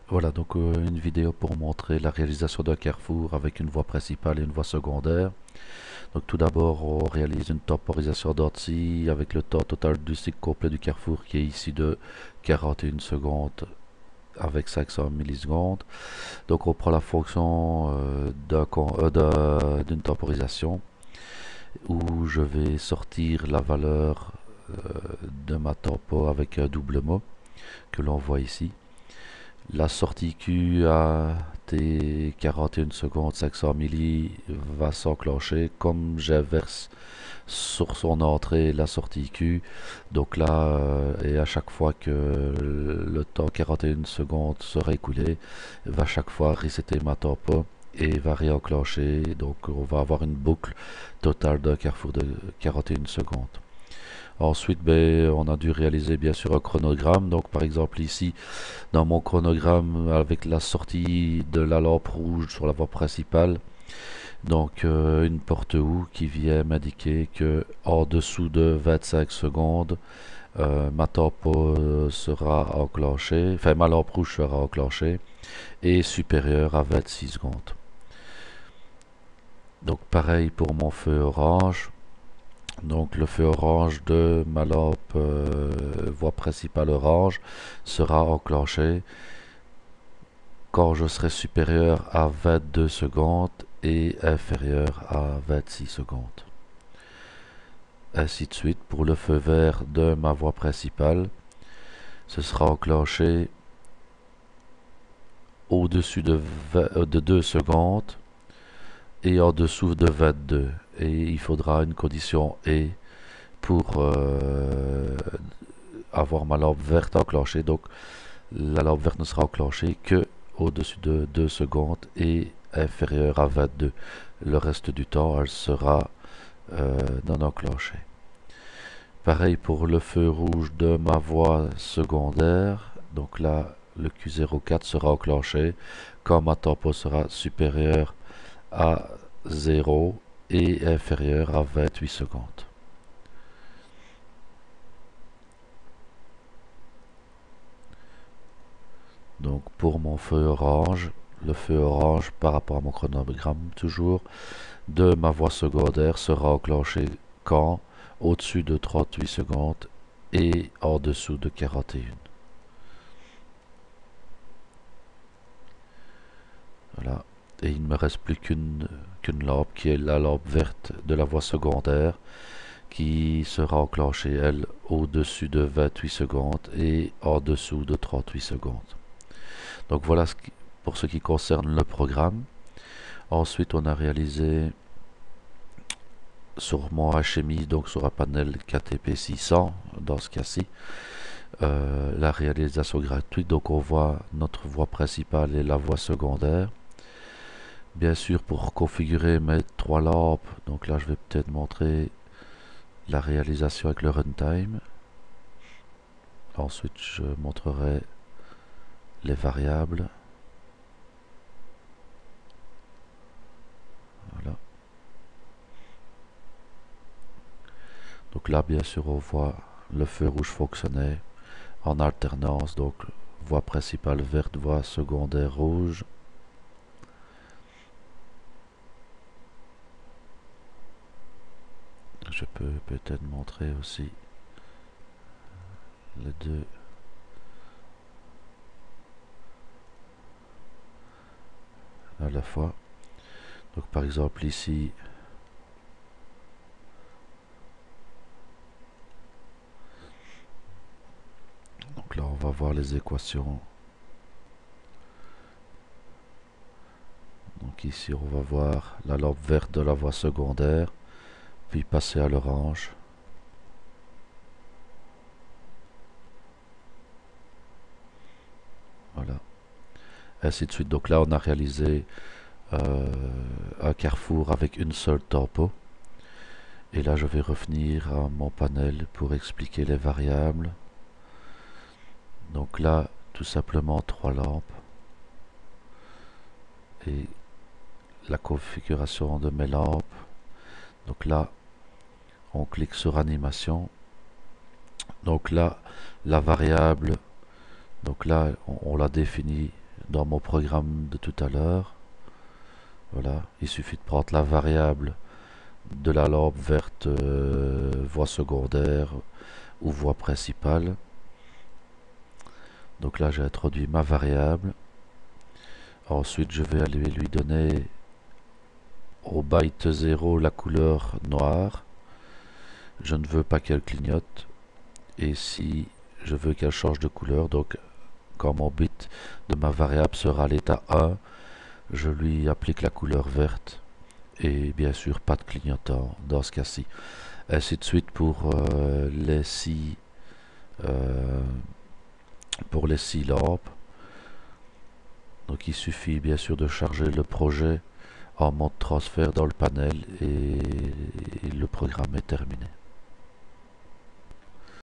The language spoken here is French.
Voilà donc une vidéo pour montrer la réalisation d'un carrefour avec une voie principale et une voie secondaire. Donc tout d'abord on réalise une temporisation d'ortie avec le temps total du cycle complet du carrefour qui est ici de 41 secondes avec 500 millisecondes. Donc on prend la fonction d'une temporisation où je vais sortir la valeur de ma tempo avec un double mot que l'on voit ici. La sortie Q à T 41 secondes 500 milli va s'enclencher comme j'inverse sur son entrée la sortie Q. Donc là, et à chaque fois que le temps 41 secondes sera écoulé, va chaque fois resetter ma tempo et va réenclencher. Donc on va avoir une boucle totale d'un carrefour de 41 secondes. Ensuite, on a dû réaliser bien sûr un chronogramme. Donc par exemple ici, dans mon chronogramme avec la sortie de la lampe rouge sur la voie principale. Donc une porte où qui vient m'indiquer que en dessous de 25 secondes, ma tempo sera enclenchée, enfin ma lampe rouge sera enclenchée et supérieure à 26 secondes. Donc pareil pour mon feu orange. Donc le feu orange de ma lampe voie principale orange sera enclenché quand je serai supérieur à 22 secondes et inférieur à 26 secondes. Ainsi de suite pour le feu vert de ma voie principale, ce sera enclenché au-dessus de 2 secondes et en dessous de 22. Et il faudra une condition et pour avoir ma lampe verte enclenchée. Donc la lampe verte ne sera enclenchée que au-dessus de 2 secondes et inférieure à 22. Le reste du temps, elle sera non enclenchée. Pareil pour le feu rouge de ma voie secondaire. Donc là, le Q04 sera enclenché quand ma tempo sera supérieure à 0 et inférieure à 28 secondes. Donc pour mon feu orange, le feu orange par rapport à mon chronogramme toujours, de ma voie secondaire sera enclenché quand au-dessus de 38 secondes et en dessous de 41. Voilà. Et il ne me reste plus qu'une lampe qui est la lampe verte de la voie secondaire qui sera enclenchée elle au-dessus de 28 secondes et en dessous de 38 secondes. Donc voilà pour ce qui concerne le programme. Ensuite on a réalisé sur mon HMI, donc sur un panel KTP 600 dans ce cas-ci, la réalisation gratuite. Donc on voit notre voie principale et la voie secondaire. Bien sûr, pour configurer mes trois lampes, donc là je vais peut-être montrer la réalisation avec le runtime. Ensuite je montrerai les variables. Voilà. Donc là bien sûr on voit le feu rouge fonctionner en alternance, donc voie principale verte, voie secondaire rouge. Je peux peut-être montrer aussi les deux à la fois. Donc par exemple ici, donc là on va voir les équations. Donc ici on va voir la lampe verte de la voie secondaire, puis passer à l'orange. Voilà. Ainsi de suite. Donc là on a réalisé un carrefour avec une seule tempo. Et là je vais revenir à mon panel pour expliquer les variables. Donc là tout simplement trois lampes et la configuration de mes lampes. Donc là on clique sur animation. Donc là la variable, donc là on l'a définie dans mon programme de tout à l'heure. Voilà, il suffit de prendre la variable de la lampe verte voie secondaire ou voie principale. Donc là j'ai introduit ma variable. Ensuite je vais aller lui donner au byte 0 la couleur noire. Je ne veux pas qu'elle clignote. Et si je veux qu'elle change de couleur, donc quand mon bit de ma variable sera à l'état 1, je lui applique la couleur verte. Et bien sûr pas de clignotant dans ce cas-ci. Ainsi de suite euh, pour les 6 lampes. Donc il suffit bien sûr de charger le projet en mode transfert dans le panel et le programme est terminé.